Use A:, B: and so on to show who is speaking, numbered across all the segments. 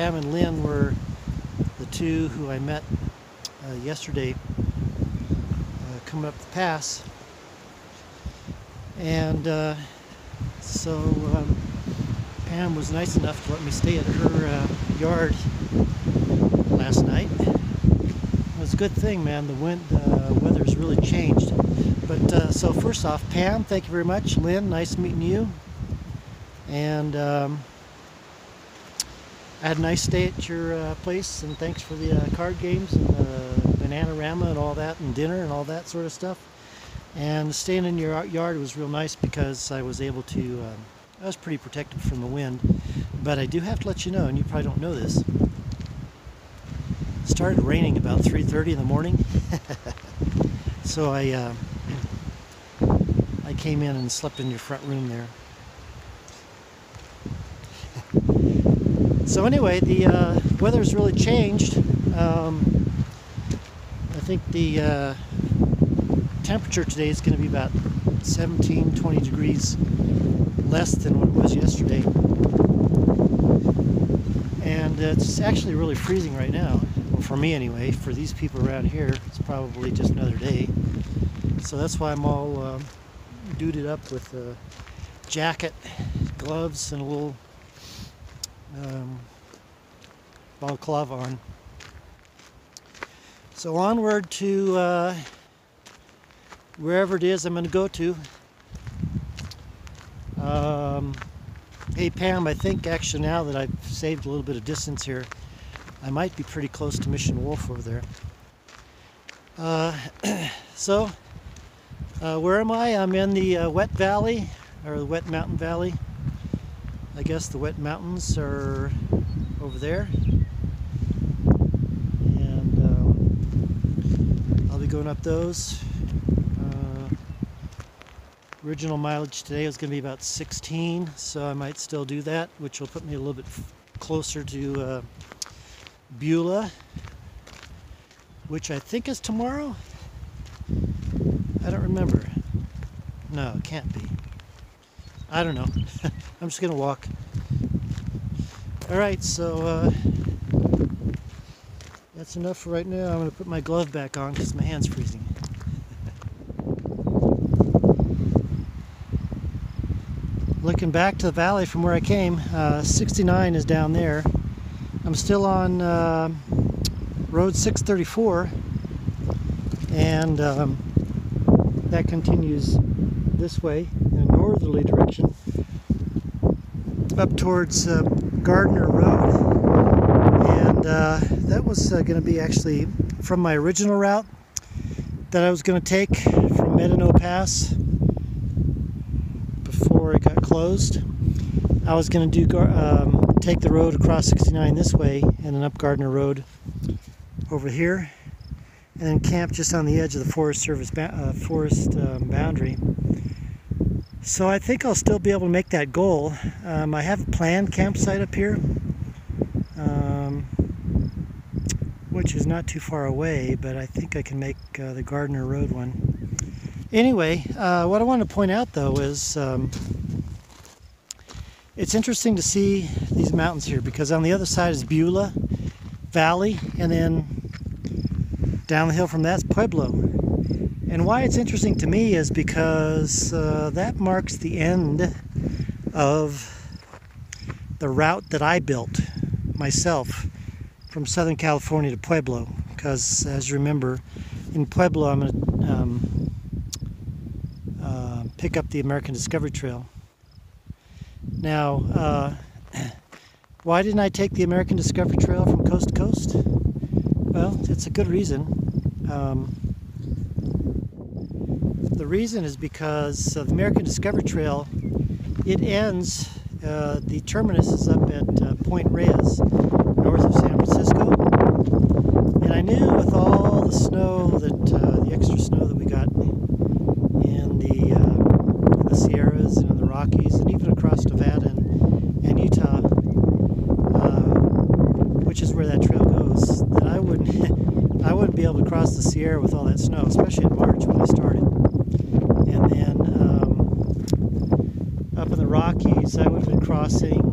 A: Pam and Lynn were the two who I met yesterday coming up the pass. And Pam was nice enough to let me stay at her yard last night. It was a good thing, man. The weather's really changed. But so first off, Pam, thank you very much. Lynn, nice meeting you. And I had a nice stay at your place, and thanks for the card games and Bananarama and all that, and dinner and all that sort of stuff. And staying in your yard was real nice because I was able to, I was pretty protected from the wind. But I do have to let you know, and you probably don't know this, it started raining about 3:30 in the morning. So I came in and slept in your front room there. So anyway, the weather's really changed. I think the temperature today is going to be about 17-20 degrees less than what it was yesterday. And it's actually really freezing right now. Well, for me anyway. For these people around here, it's probably just another day. So that's why I'm all duded up with a jacket, gloves, and a little balaclava on. So onward to wherever it is I'm going to go to. Hey Pam, I think actually now that I've saved a little bit of distance here, I might be pretty close to Mission Wolf over there. So where am I? I'm in the Wet Valley, or the Wet Mountain Valley. I guess the Wet Mountains are over there. And I'll be going up those. Original mileage today is going to be about 16, so I might still do that, which will put me a little bit closer to Beulah, which I think is tomorrow. I don't remember. No, it can't be. I don't know. I'm just going to walk. Alright, so that's enough for right now. I'm going to put my glove back on because my hand's freezing. Looking back to the valley from where I came, 69 is down there. I'm still on road 634, and that continues this way in a northerly direction up towards Gardner Road, and that was going to be actually from my original route that I was going to take from Medino Pass before it got closed. I was going to do take the road across 69 this way and then up Gardner Road over here, and then camp just on the edge of the Forest Service boundary. So I think I'll still be able to make that goal. I have a planned campsite up here, which is not too far away, but I think I can make the Gardner Road one. Anyway, what I want to point out though is it's interesting to see these mountains here, because on the other side is Beulah Valley, and then down the hill from that's Pueblo. And why it's interesting to me is because that marks the end of the route that I built myself from Southern California to Pueblo. Because as you remember, in Pueblo I'm going to pick up the American Discovery Trail. Now, why didn't I take the American Discovery Trail from coast to coast? Well, it's a good reason. The reason is because the American Discovery Trail, it ends, the terminus is up at Point Reyes, north of San Francisco. And I knew with all the snow, the extra snow that we got in the Sierras and in the Rockies, and even across Nevada and Utah, which is where that trail goes, that I wouldn't be able to cross the Sierra with all that snow, especially in March when I started. And then up in the Rockies, I would have been crossing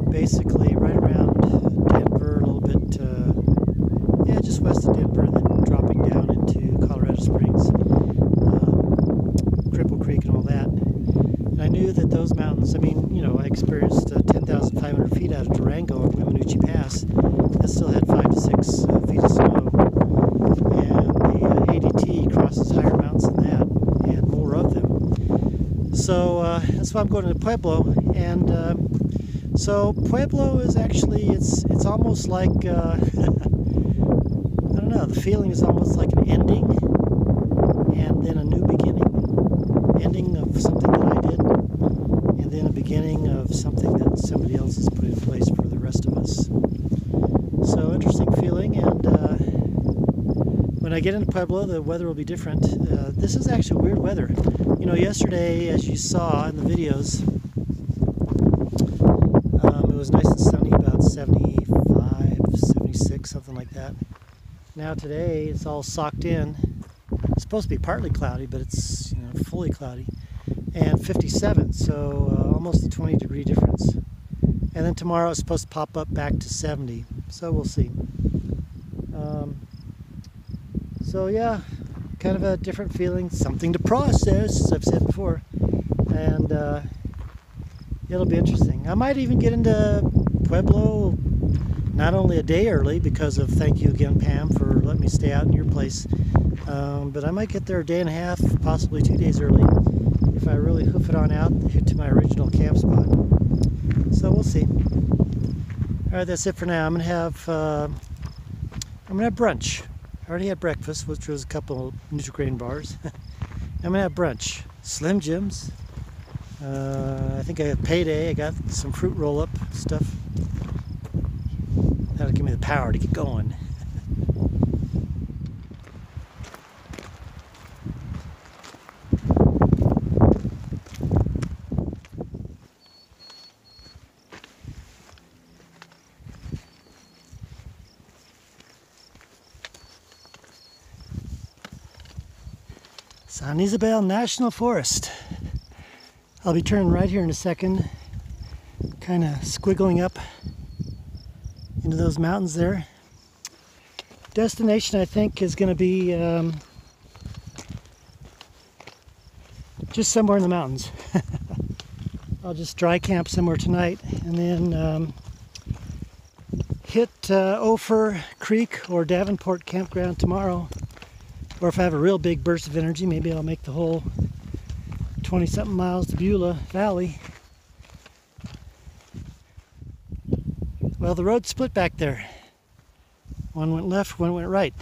A: basically mountains. I mean, you know, I experienced 10,500 feet out of Durango or Weminucci Pass. That still had 5 to 6 feet of snow. And the ADT crosses higher mountains than that, and more of them. So that's why I'm going to Pueblo. And so Pueblo is actually, it's almost like, I don't know, the feeling is almost like an ending and then a new beginning. Ending of something that I did, and then a beginning of something that somebody else has put in place for the rest of us. So interesting feeling, and when I get into Pueblo, the weather will be different. This is actually weird weather. You know, yesterday, as you saw in the videos, it was nice and sunny, about 75, 76, something like that. Now today, it's all socked in. It's supposed to be partly cloudy, but it's, you know, fully cloudy, and 57, so almost a 20-degree difference. And then tomorrow it's supposed to pop up back to 70, so we'll see. So yeah, kind of a different feeling, something to process, as I've said before, and it'll be interesting. I might even get into Pueblo not only a day early, because of thank you again, Pam, for letting me stay out in your place, but I might get there a day and a half, possibly 2 days early, if I really hoof it on out to my original camp spot. So we'll see. All right, that's it for now. I'm gonna have brunch. I already had breakfast, which was a couple of Nutri-Grain bars. I'm gonna have brunch. Slim Jims. I think I have payday. I got some fruit roll-up stuff. That'll give me the power to get going. San Isabel National Forest. I'll be turning right here in a second, kind of squiggling up into those mountains there. Destination, I think, is going to be just somewhere in the mountains. I'll just dry camp somewhere tonight, and then hit Ophir Creek or Davenport Campground tomorrow. Or if I have a real big burst of energy, maybe I'll make the whole 20-something miles to Beulah Valley. Well, the road split back there. One went left, one went right.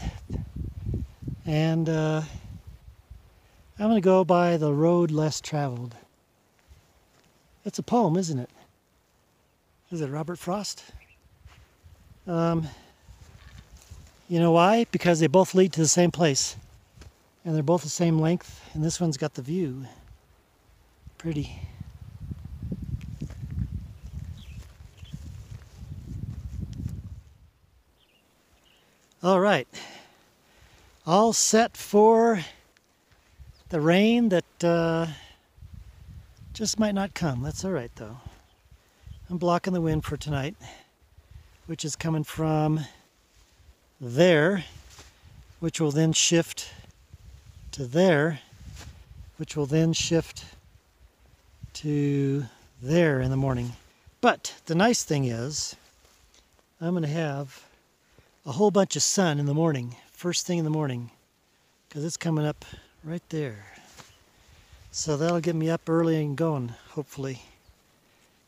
A: And I'm going to go by the road less traveled. That's a poem, isn't it? Is it Robert Frost? You know why? Because they both lead to the same place. And they're both the same length. And this one's got the view. Pretty. All right. All set for the rain that just might not come. That's all right, though. I'm blocking the wind for tonight, which is coming from there, which will then shift to there, which will then shift to there in the morning. But the nice thing is, I'm going to have a whole bunch of sun in the morning, first thing in the morning, because it's coming up right there. So that'll get me up early and going, hopefully,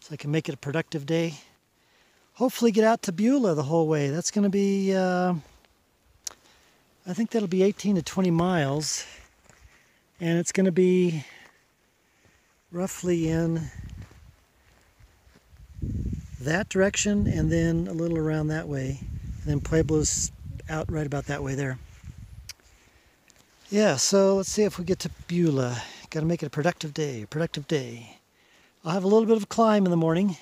A: so I can make it a productive day. Hopefully get out to Beulah the whole way. That's going to be, I think that'll be 18 to 20 miles. And it's going to be roughly in that direction and then a little around that way. And then Pueblo's out right about that way there. Yeah, so let's see if we get to Beulah. Got to make it a productive day, I'll have a little bit of a climb in the morning.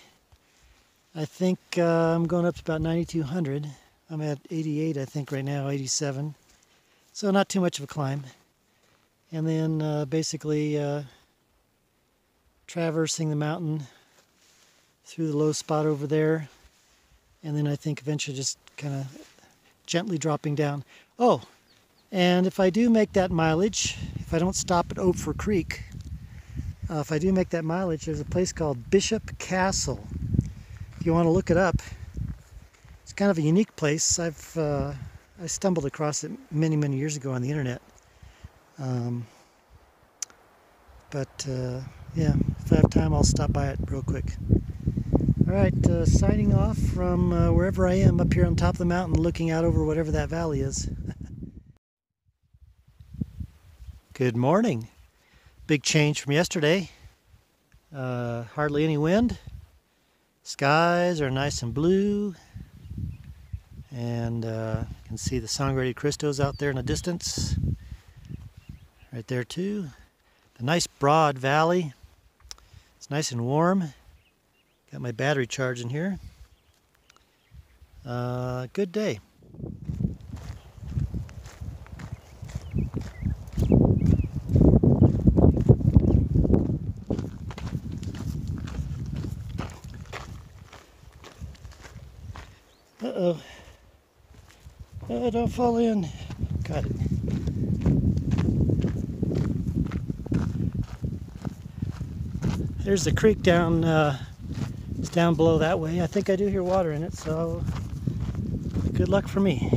A: I think I'm going up to about 9,200. I'm at 88, I think, right now, 87. So not too much of a climb. And then basically traversing the mountain through the low spot over there. And then I think eventually just kind of gently dropping down. Oh, and if I do make that mileage, if I don't stop at Ophir Creek, if I do make that mileage, there's a place called Bishop Castle. If you want to look it up, it's kind of a unique place. I stumbled across it many, many years ago on the internet. Yeah, if I have time, I'll stop by it real quick. All right, signing off from wherever I am up here on top of the mountain, looking out over whatever that valley is. Good morning. Big change from yesterday. Hardly any wind. Skies are nice and blue. And you can see the Sangre de Cristos out there in the distance. Right there too. The nice broad valley. It's nice and warm. Got my battery charging here. Good day. Uh-oh. Oh, don't fall in. Got it. There's the creek down, it's down below that way. I think I do hear water in it, so good luck for me.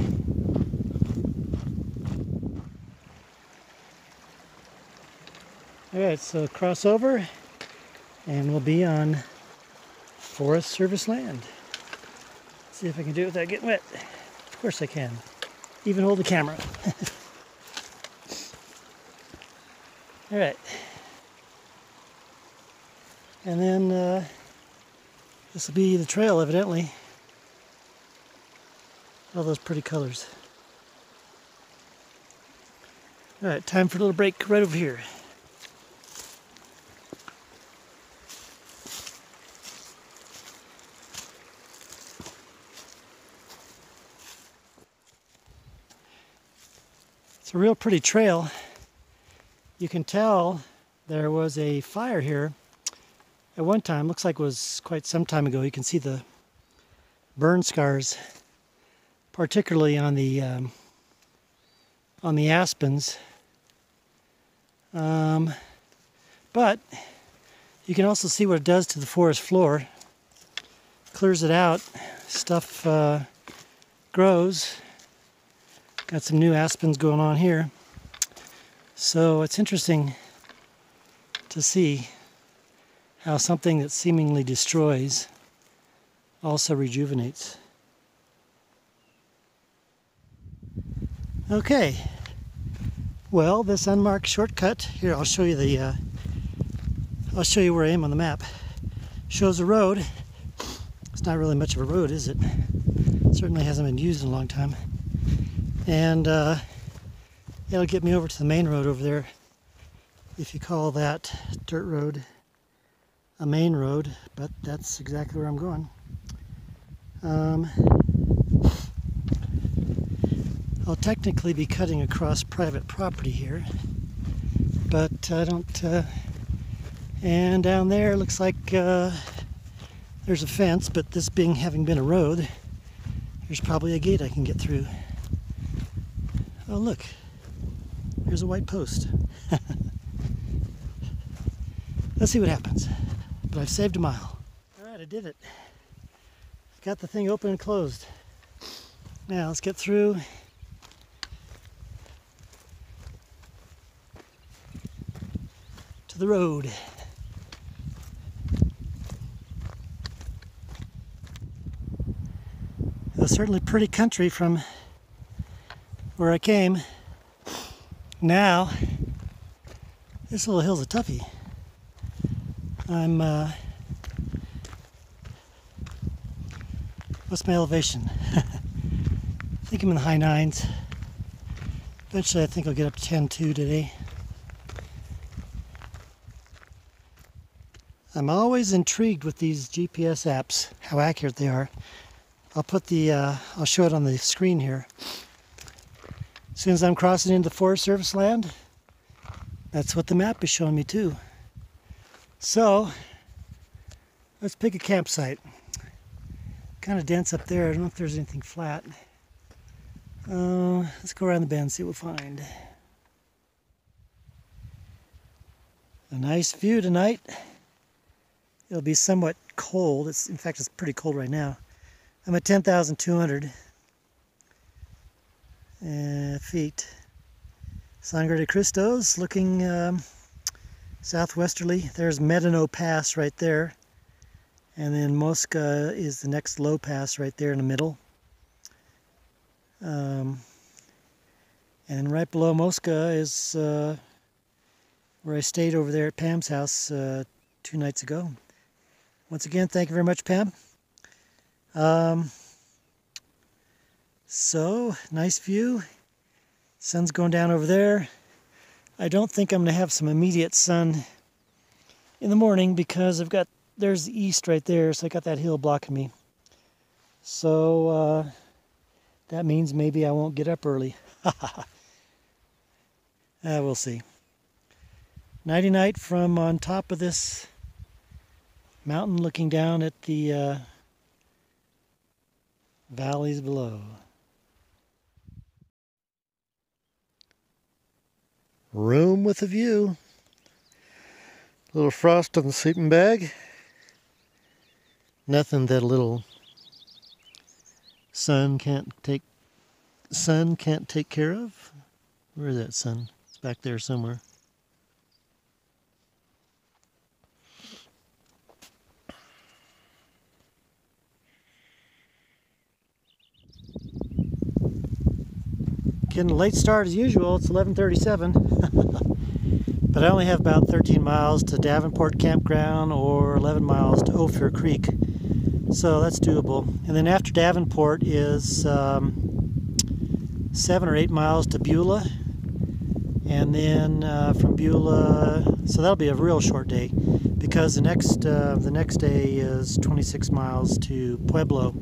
A: Alright, so cross over and we'll be on Forest Service land. See if I can do it without getting wet. Of course I can. Even hold the camera. Alright. And then this will be the trail, evidently. All those pretty colors. Alright, time for a little break right over here. It's a real pretty trail. You can tell there was a fire here at one time. Looks like it was quite some time ago. You can see the burn scars, particularly on the aspens. But you can also see what it does to the forest floor. Clears it out. Stuff grows. Got some new aspens going on here. So it's interesting to see how something that seemingly destroys also rejuvenates. Okay. Well, this unmarked shortcut here, I'll show you where I am on the map. Shows a road. It's not really much of a road, is it? Certainly hasn't been used in a long time. And it'll get me over to the main road over there, if you call that dirt road a main road, but that's exactly where I'm going. I'll technically be cutting across private property here, but I don't, and down there looks like there's a fence, but this having been a road, there's probably a gate I can get through. Oh look, there's a white post. Let's see what happens. But I've saved a mile. Alright, I did it. I got the thing open and closed. Now let's get through. To the road. It was certainly pretty country from where I came. Now, this little hill's a toughie. What's my elevation? I think I'm in the high 9s. Eventually I think I'll get up to 10.2 today. I'm always intrigued with these GPS apps, how accurate they are. I'll show it on the screen here. As soon as I'm crossing into Forest Service land, that's what the map is showing me too. So, let's pick a campsite. Kind of dense up there. I don't know if there's anything flat. Let's go around the bend and see what we'll find. A nice view tonight. It'll be somewhat cold. In fact, it's pretty cold right now. I'm at 10,200 feet. Sangre de Cristo's looking southwesterly. There's Medano Pass right there. And then Mosca is the next low pass right there in the middle. And right below Mosca is where I stayed over there at Pam's house 2 nights ago. Once again, thank you very much, Pam. So, nice view. Sun's going down over there. I don't think I'm going to have some immediate sun in the morning because there's the east right there, so I got that hill blocking me. So, that means maybe I won't get up early. We'll see. Nighty night from on top of this mountain looking down at the valleys below. Room with a view. A little frost on the sleeping bag. Nothing that a little sun can't take care of. Where is that sun? It's back there somewhere. Getting a late start as usual. It's 11:37. But I only have about 13 miles to Davenport Campground or 11 miles to Ophir Creek. So that's doable. And then after Davenport is 7 or 8 miles to Beulah. And then from Beulah, so that'll be a real short day because the next day is 26 miles to Pueblo,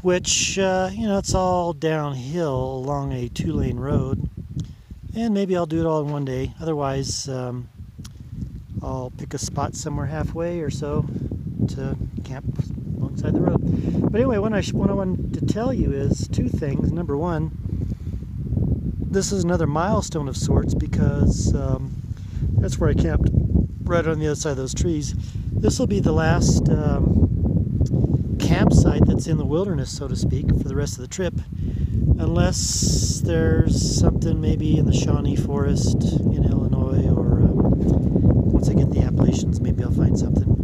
A: which, it's all downhill along a 2-lane road. And maybe I'll do it all in one day. Otherwise, I'll pick a spot somewhere halfway or so to camp alongside the road. But anyway, what I wanted to tell you is 2 things. Number one, this is another milestone of sorts because that's where I camped, right on the other side of those trees. This will be the last campsite that's in the wilderness, so to speak, for the rest of the trip, unless there's something maybe in the Shawnee Forest in Illinois, or once I get the Appalachians, maybe I'll find something.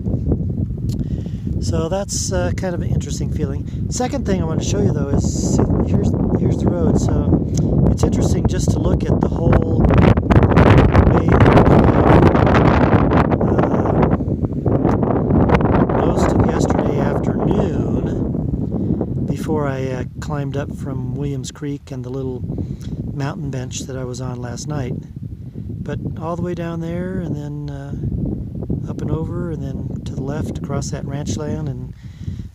A: So that's kind of an interesting feeling. Second thing I want to show you though is here's the road. So it's interesting just to look at the whole way most of yesterday afternoon before I climbed up from Williams Creek and the little mountain bench that I was on last night. But all the way down there and then up and over and then to the left across that ranch land and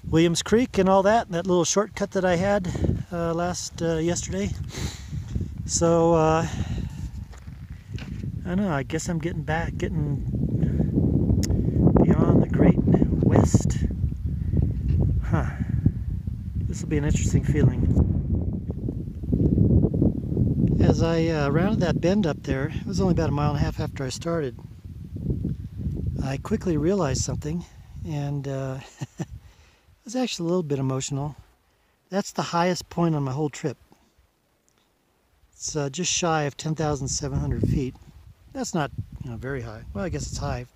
A: Williams Creek and all that little shortcut that I had yesterday. So I don't know, I guess I'm getting beyond the great west. This will be an interesting feeling. As I rounded that bend up there, it was only about 1.5 miles after I started, I quickly realized something, and it was actually a little bit emotional. That's the highest point on my whole trip. It's just shy of 10,700 feet. That's not very high. Well, I guess it's high,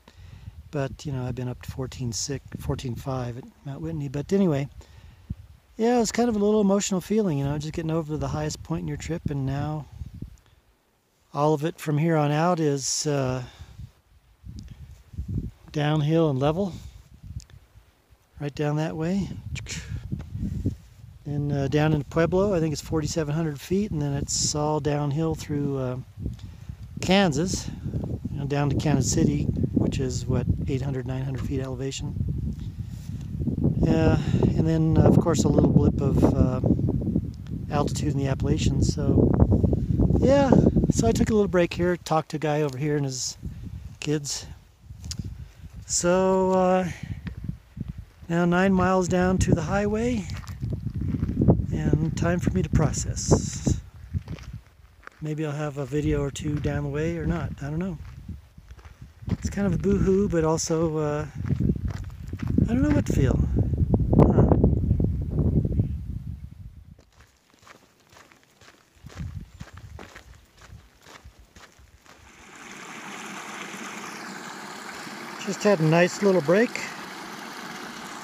A: but I've been up to 14.5 at Mount Whitney. But anyway, yeah, it was kind of a little emotional feeling, just getting over to the highest point in your trip, and now all of it from here on out is downhill and level, right down that way. And down in Pueblo, I think it's 4,700 feet, and then it's all downhill through Kansas, down to Kansas City, which is, 800, 900 feet elevation. And then, of course, a little blip of altitude in the Appalachians. So, yeah, so I took a little break here, talked to a guy over here and his kids. So, now 9 miles down to the highway, and time for me to process. Maybe I'll have a video or two down the way or not, I don't know. It's kind of a boo-hoo, but also, I don't know what to feel. Huh. Just had a nice little break.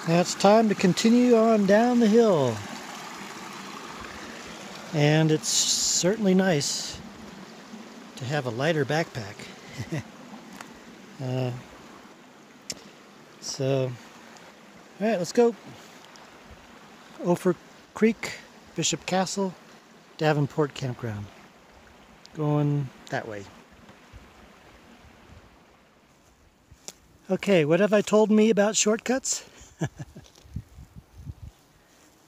A: Now it's time to continue on down the hill. And it's certainly nice to have a lighter backpack. So, all right, let's go. Ophir Creek, Bishop Castle, Davenport Campground. Going that way. Okay, what have I told me about shortcuts?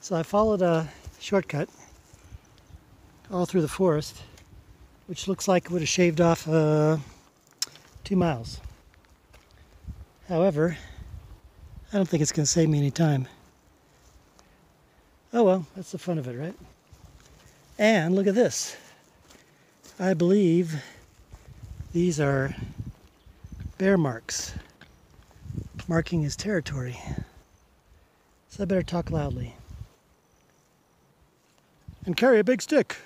A: So I followed a shortcut all through the forest, which looks like it would have shaved off 2 miles. However, I don't think it's going to save me any time. Oh well, that's the fun of it, right? And look at this. I believe these are bear marks marking his territory. So I better talk loudly. And carry a big stick.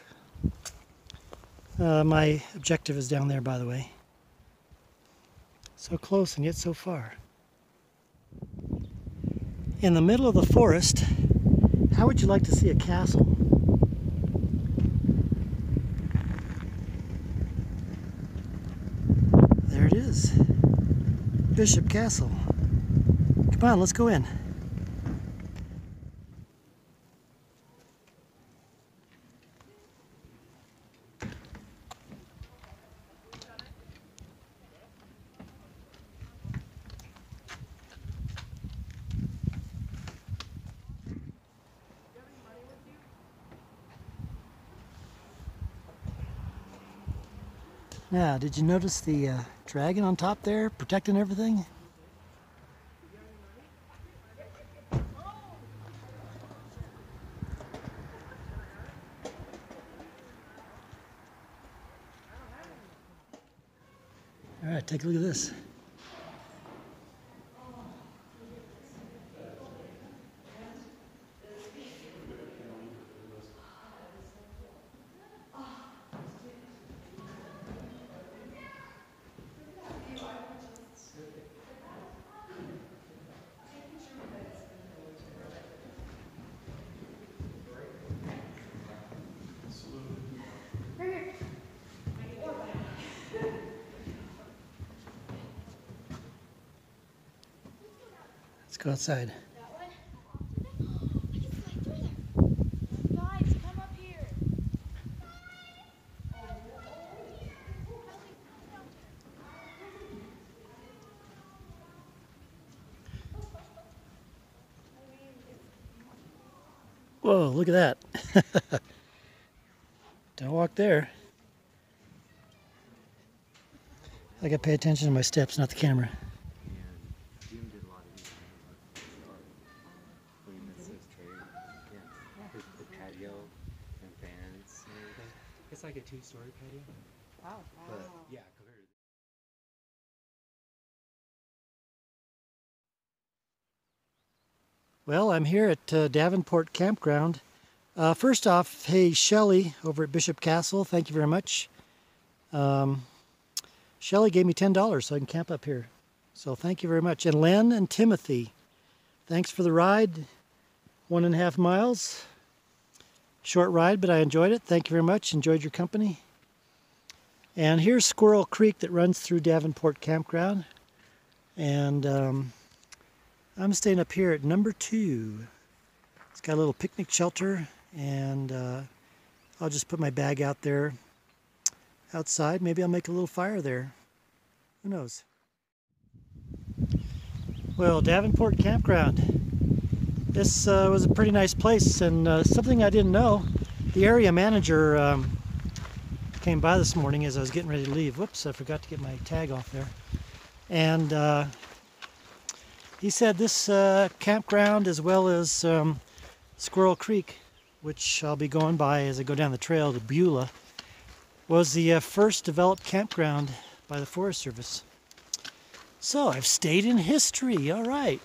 A: My objective is down there, by the way. So close and yet so far. In the middle of the forest, how would you like to see a castle? There it is. Bishop Castle. Come on, let's go in. Now, did you notice the dragon on top there protecting everything? All right, take a look at this. Let's go outside.
B: Guys, come up here.
A: Whoa, look at that. Don't walk there. I gotta pay attention to my steps, not the camera.
C: It's like a 2-story patio.
B: Wow.
C: But yeah, compared to
A: Well, I'm here at Davenport Campground. First off, hey, Shelley over at Bishop Castle, thank you very much. Shelley gave me $10 so I can camp up here. So thank you very much. And Len and Timothy, thanks for the ride. 1.5 miles. Short ride, but I enjoyed it. Thank you very much. Enjoyed your company. And here's Squirrel Creek that runs through Davenport Campground. And I'm staying up here at number 2. It's got a little picnic shelter, and I'll just put my bag out there outside. Maybe I'll make a little fire there. Who knows? Well, Davenport Campground. This was a pretty nice place, and something I didn't know. The area manager came by this morning as I was getting ready to leave. Whoops, I forgot to get my tag off there. And he said this campground, as well as Squirrel Creek, which I'll be going by as I go down the trail to Beulah, was the first developed campground by the Forest Service. So I've stayed in history, all right.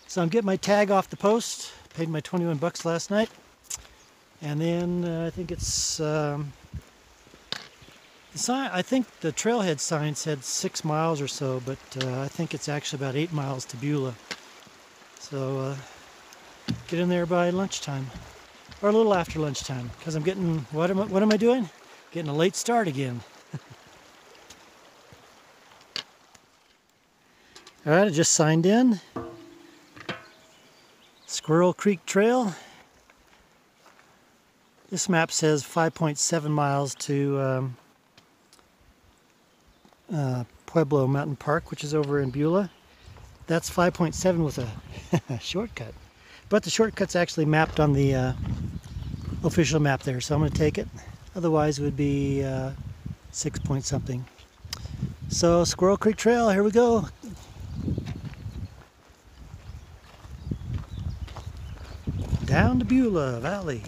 A: So I'm getting my tag off the post, paid my 21 bucks last night. And then I think it's, the sign, I think the trailhead sign said 6 miles or so, but I think it's actually about 8 miles to Beulah. So get in there by lunchtime, or a little after lunchtime, because I'm getting, what am I doing? Getting a late start again. All right, I just signed in. Squirrel Creek Trail. This map says 5.7 miles to Pueblo Mountain Park, which is over in Beulah. That's 5.7 with a shortcut. But the shortcut's actually mapped on the official map there, so I'm going to take it. Otherwise it would be 6 point something. So Squirrel Creek Trail, here we go. Down to Beulah Valley.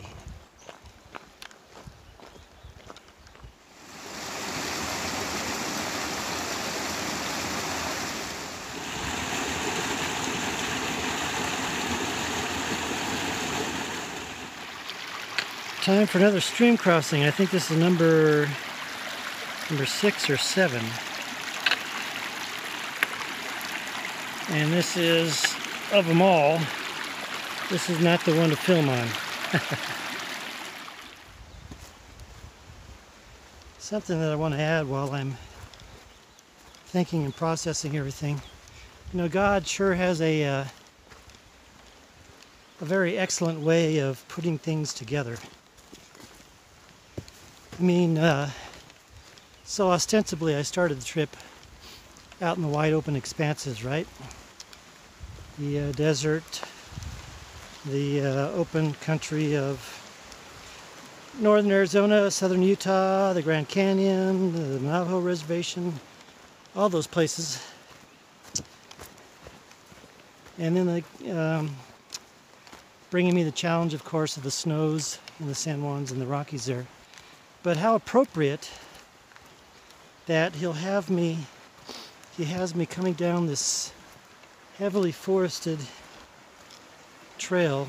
A: Time for another stream crossing. I think this is number 6 or 7. And this is, of them all, this is not the one to film on. Something that I want to add while I'm thinking and processing everything. You know, God sure has a very excellent way of putting things together. I mean, so ostensibly I started the trip out in the wide open expanses, right? The desert, the open country of northern Arizona, southern Utah, the Grand Canyon, the Navajo Reservation, all those places. And then bringing me the challenge, of course, of the snows and the San Juans and the Rockies there. But how appropriate that he has me coming down this heavily forested trail,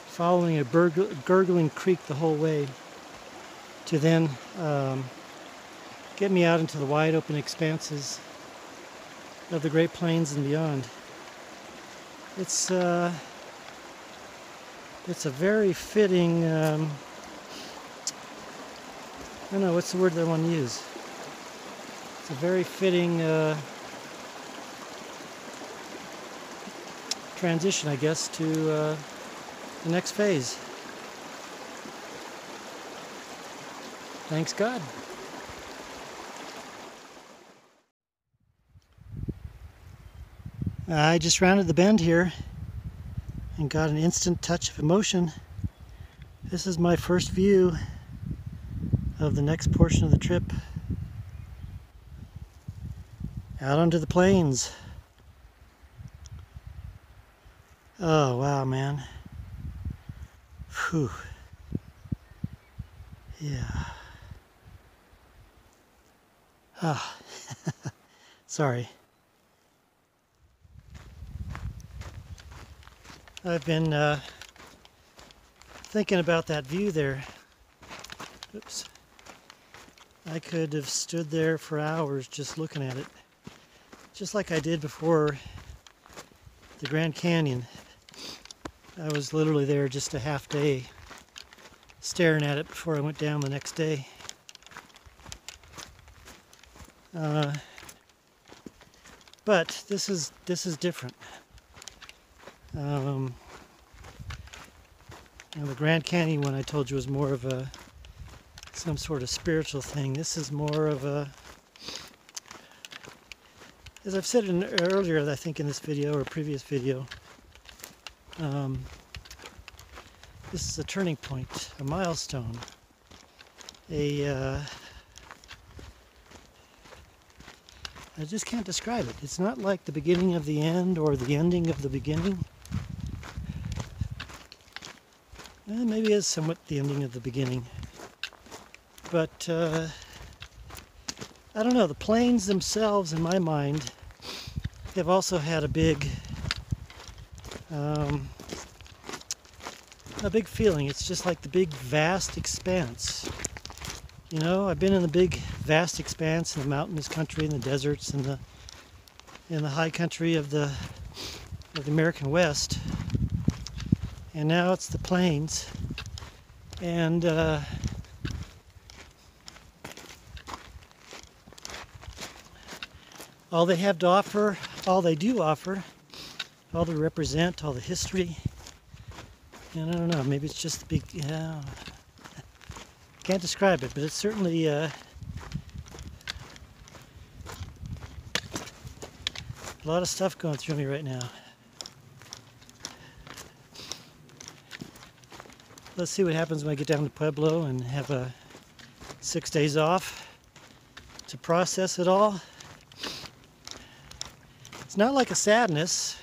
A: following a gurgling creek the whole way, to then get me out into the wide open expanses of the Great Plains and beyond. It's a very fitting, I don't know, what's the word that I want to use? It's a very fitting transition, I guess, to the next phase. Thanks God. I just rounded the bend here and got an instant touch of emotion. This is my first view of the next portion of the trip. Out onto the plains. Oh wow, man. Whew. Yeah. Ah. Sorry. I've been thinking about that view there. Oops. I could have stood there for hours just looking at it. Just like I did before the Grand Canyon. I was literally there just a half day staring at it before I went down the next day. But this is different. And the Grand Canyon one I told you was more of some sort of spiritual thing. This is more of a, as I've said earlier, I think in this video or previous video, this is a turning point, a milestone, I just can't describe it. It's not like the beginning of the end or the ending of the beginning. Maybe it is somewhat the ending of the beginning. But I don't know, the plains themselves, in my mind, have also had a big feeling. It's just like the big vast expanse. You know, I've been in the big vast expanse in the mountainous country, in the deserts, in the high country of the American West, and now it's the plains. And all they have to offer, all they do offer, all they represent, all the history, and I don't know, maybe it's just the big, can't describe it, but it's certainly a lot of stuff going through me right now. Let's see what happens when I get down to Pueblo and have 6 days off to process it all. It's not like a sadness.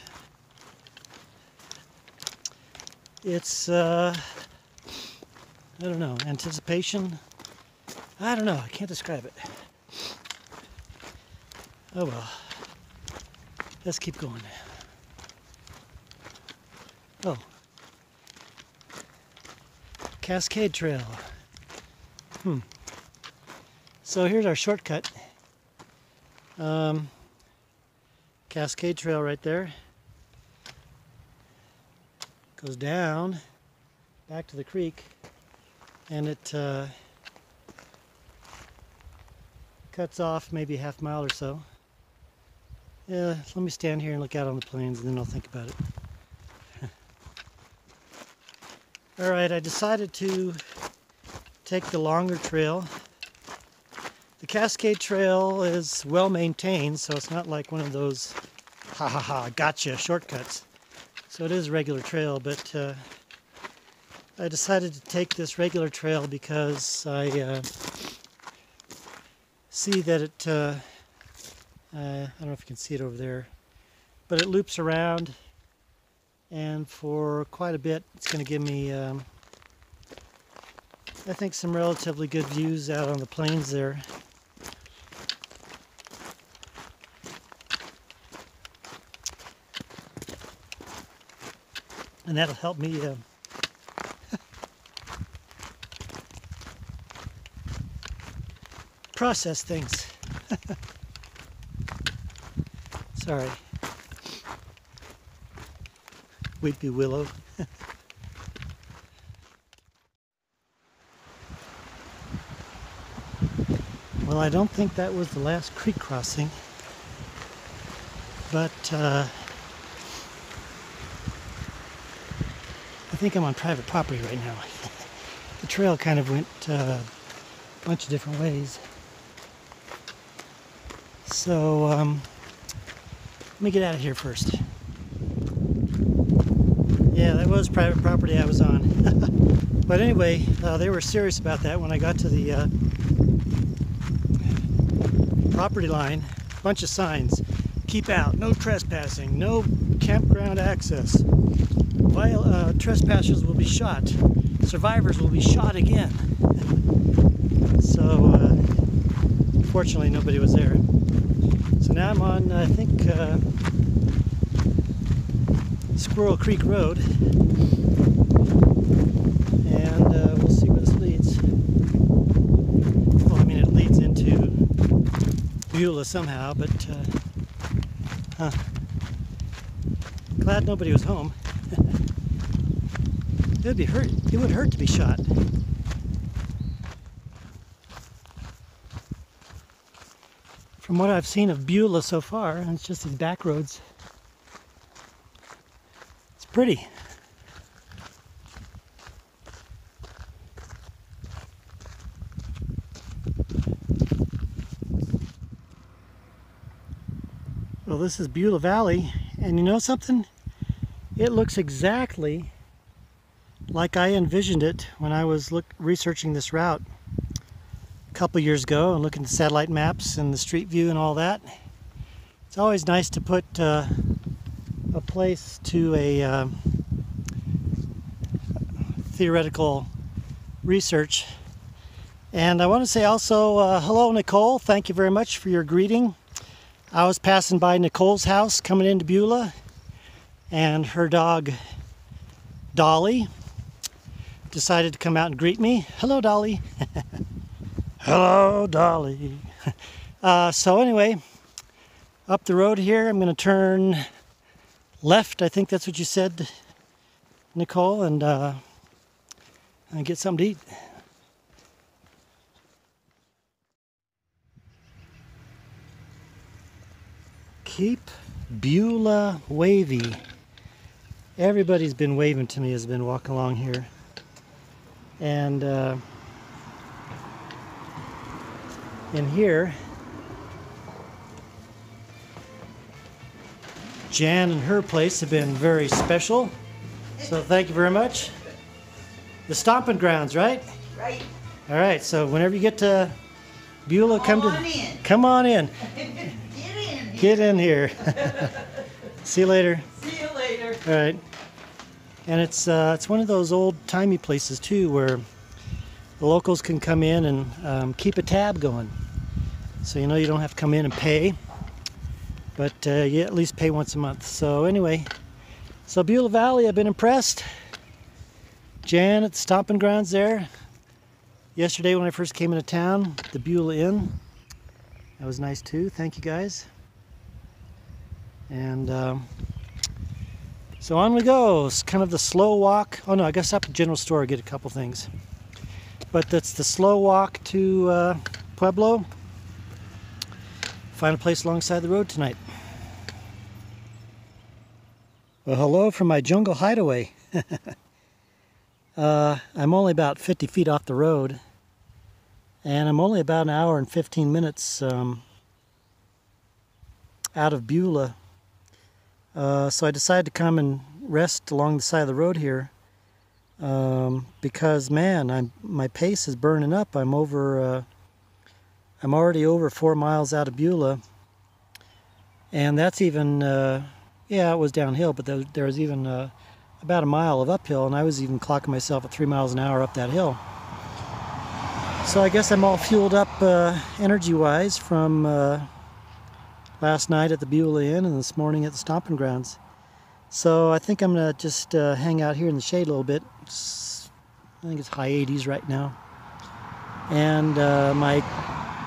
A: It's, I don't know, anticipation. I don't know, I can't describe it. Oh well. Let's keep going. Oh. Cascade Trail. So here's our shortcut. Cascade Trail right there. Goes down, back to the creek, and it cuts off maybe a half mile or so. Yeah, let me stand here and look out on the plains and then I'll think about it. Alright, I decided to take the longer trail. The Cascade Trail is well maintained, so it's not like one of those gotcha shortcuts. So it is a regular trail, but I decided to take this regular trail because I see that it, I don't know if you can see it over there, but it loops around, and for quite a bit it's going to give me, I think, some relatively good views out on the plains there. And that'll help me process things. Sorry. Weepy willow. Well, I don't think that was the last creek crossing, but I think I'm on private property right now. The trail kind of went a bunch of different ways. So let me get out of here first. Yeah, that was private property I was on. But anyway, they were serious about that when I got to the property line. A bunch of signs. Keep out, no trespassing, no campground access. Trespassers will be shot. Survivors will be shot again. So, fortunately, nobody was there. So now I'm on, I think, Squirrel Creek Road, and we'll see where this leads. Well, I mean, it leads into Beulah somehow, but glad nobody was home. It would hurt to be shot. From what I've seen of Beulah so far, and it's just these back roads, it's pretty. Well, this is Beulah Valley, and you know something? It looks exactly like I envisioned it when I was researching this route a couple years ago and looking at the satellite maps and the street view and all that. It's always nice to put a place to a theoretical research And I want to say also, hello Nicole, thank you very much for your greeting. I was passing by Nicole's house coming into Beulah, and her dog Dolly decided to come out and greet me. Hello Dolly. Hello Dolly. So anyway, up the road here, I'm going to turn left. I think that's what you said, Nicole, and get something to eat. Keep Beulah wavy. Everybody's been waving to me, has been walking along here. And in here, Jan and her place have been very special. So thank you very much. The stomping grounds, right?
B: Right.
A: All right, so whenever you get to Beulah, come on in. Get in here. See you later.
B: See you later.
A: All right. And it's one of those old-timey places too, where the locals can come in and keep a tab going. So you know you don't have to come in and pay, but you at least pay once a month. So anyway, so Beulah Valley, I've been impressed. Jan at the stomping grounds there. Yesterday when I first came into town, the Beulah Inn. That was nice too. Thank you guys. And so on we go. It's kind of the slow walk. Oh no, I guess up at the general store, get a couple things. But that's the slow walk to Pueblo. Find a place alongside the road tonight. Well, hello from my jungle hideaway. I'm only about 50 feet off the road, and I'm only about an hour and 15 minutes out of Beulah. So I decided to come and rest along the side of the road here because, man, my pace is burning up. I'm already over 4 miles out of Beulah, and that's even yeah, it was downhill, but there was even about a mile of uphill, and I was even clocking myself at 3 miles an hour up that hill. So I guess I'm all fueled up energy-wise from last night at the Beulah Inn and this morning at the stomping grounds. So I think I'm gonna just hang out here in the shade a little bit. I think it's high 80s right now. And my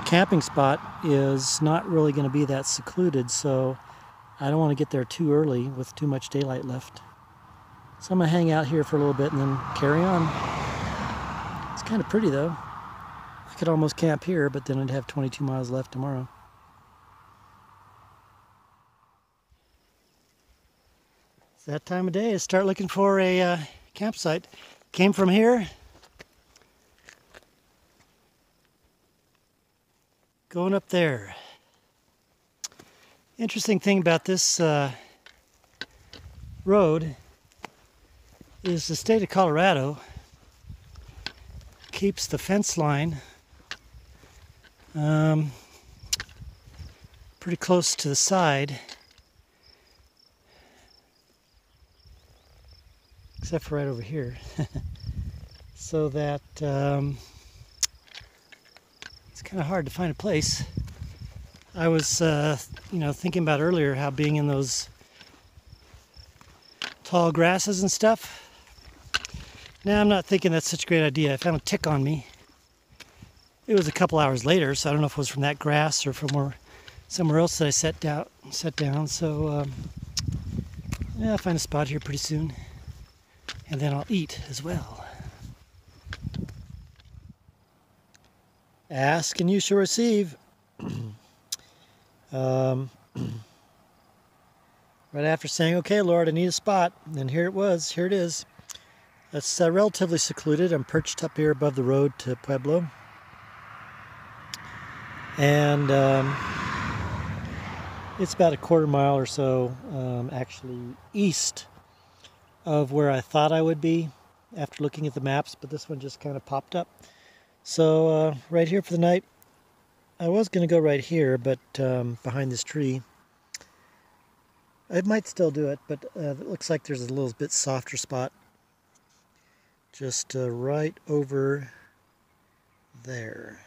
A: camping spot is not really gonna be that secluded, so I don't want to get there too early with too much daylight left. So I'm gonna hang out here for a little bit and then carry on. It's kind of pretty though. I could almost camp here, but then I'd have 22 miles left tomorrow. It's that time of day to start looking for a campsite. Came from here. Going up there. Interesting thing about this road is the state of Colorado keeps the fence line pretty close to the side, except for right over here, so that it's kind of hard to find a place. I was, thinking about earlier how being in those tall grasses and stuff. Now I'm not thinking that's such a great idea. I found a tick on me. It was a couple hours later, so I don't know if it was from that grass or from somewhere else that I set down. So yeah, I'll find a spot here pretty soon, and then I'll eat as well. Ask and you shall receive. Right after saying, okay, Lord, I need a spot, and here it is. It's relatively secluded. I'm perched up here above the road to Pueblo. And it's about a quarter mile or so actually east of where I thought I would be after looking at the maps, but this one just kind of popped up. So right here for the night. I was going to go right here, but behind this tree. I might still do it, but it looks like there's a little bit softer spot just right over there.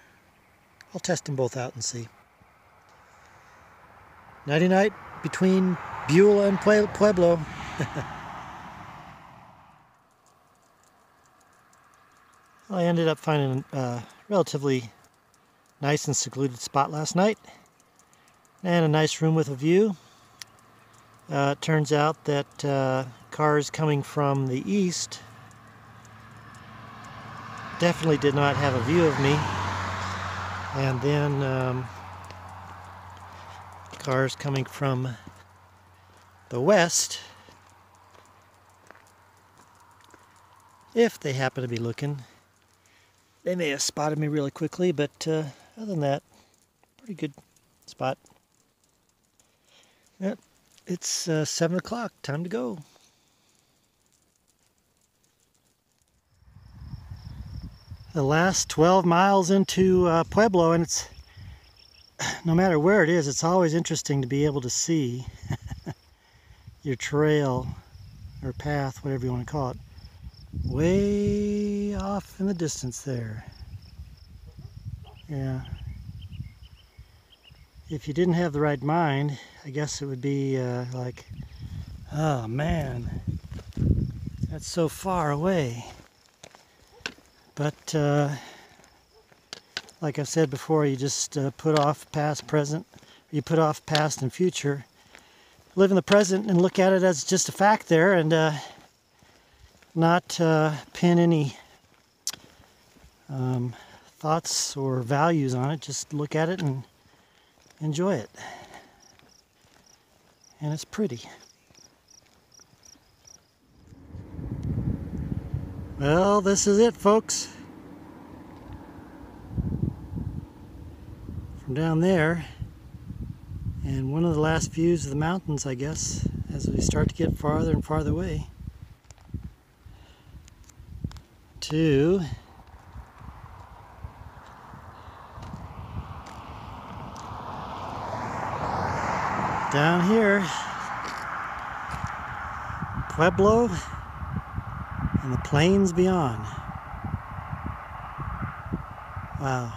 A: I'll test them both out and see. Nighty night between Beulah and Pueblo. I ended up finding a relatively nice and secluded spot last night, and a nice room with a view. It turns out that cars coming from the east definitely did not have a view of me, and then cars coming from the west, if they happen to be looking, they may have spotted me really quickly, but other than that, pretty good spot. Yep, it's 7 o'clock, time to go. The last 12 miles into Pueblo, and it's, no matter where it is, it's always interesting to be able to see your trail or path, whatever you want to call it, way off in the distance there. Yeah. If you didn't have the right mind, I guess it would be like, oh man, that's so far away. But like I've said before, you just put off past, present, you put off past and future. Live in the present and look at it as just a fact there, and not pin any thoughts or values on it. Just look at it and enjoy it. And it's pretty. Well, this is it, folks. From down there, and one of the last views of the mountains, I guess, as we start to get farther and farther away, to down here, Pueblo and the plains beyond. Wow.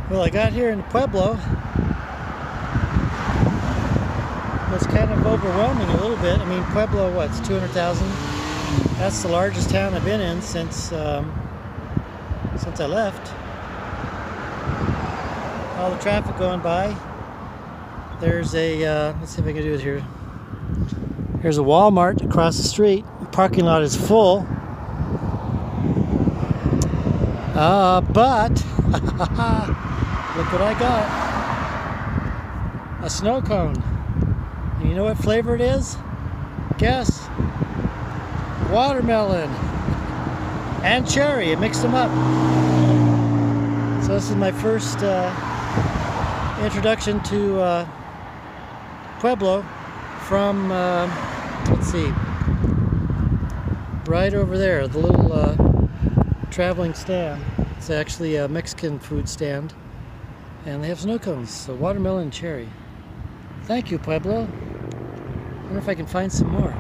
A: Well, I got here in Pueblo. It was kind of overwhelming a little bit. I mean, Pueblo, what's 200,000? That's the largest town I've been in since I left. All the traffic going by. There's a, let's see if I can do it here. Here's a Walmart across the street. The parking lot is full. But look what I got. A snow cone. And you know what flavor it is? Guess. Watermelon and cherry. I mixed them up. So this is my first introduction to Pueblo from, let's see, right over there, the little traveling stand. It's actually a Mexican food stand, and they have snow cones, so watermelon and cherry. Thank you, Pueblo. I wonder if I can find some more.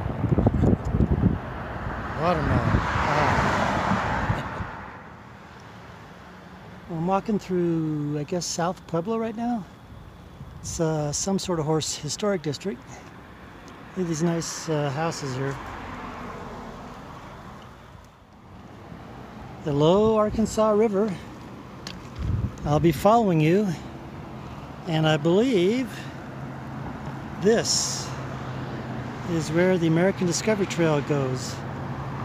A: Watermelon. I'm walking through, I guess, South Pueblo right now. It's some sort of historic district. Look at these nice houses here. Hello, Arkansas River. I'll be following you, and I believe this is where the American Discovery Trail goes.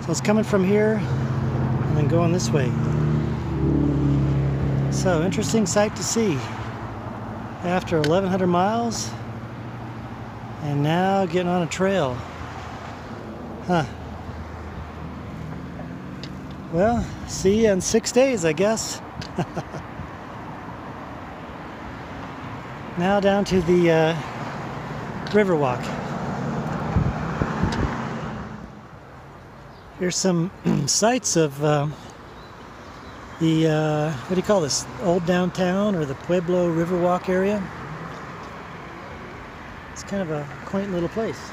A: So it's coming from here and then going this way. So, interesting sight to see. After 1,100 miles, and now getting on a trail. Huh. Well, see you in 6 days, I guess. Now down to the Riverwalk. Here's some sights of the, what do you call this? Old downtown, or the Pueblo Riverwalk area. kind of a quaint little place.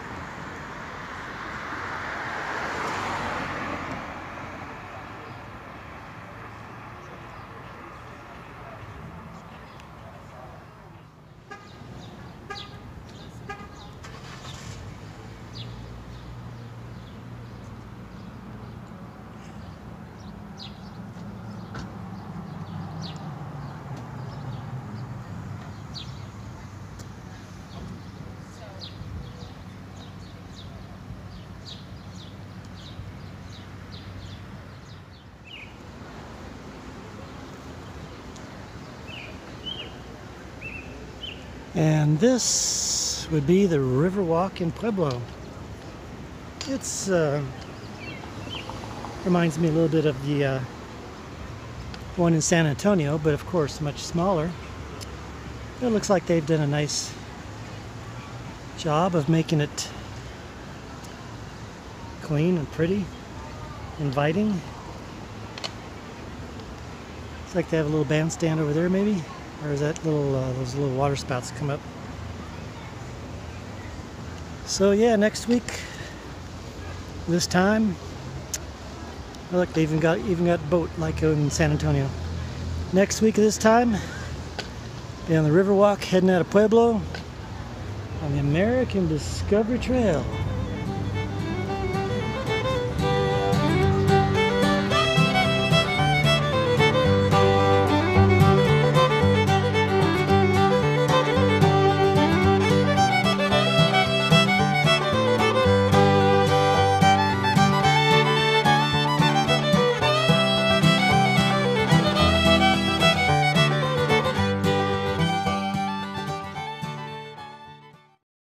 A: And this would be the Riverwalk in Pueblo. It's reminds me a little bit of the one in San Antonio, but of course much smaller. It looks like they've done a nice job of making it clean and pretty, inviting. Looks like they have a little bandstand over there, maybe. Or is that little those little water spouts come up? So yeah, next week, this time, oh, look, they even got boat like in San Antonio. Next week at this time, be on the Riverwalk heading out of Pueblo on the American Discovery Trail.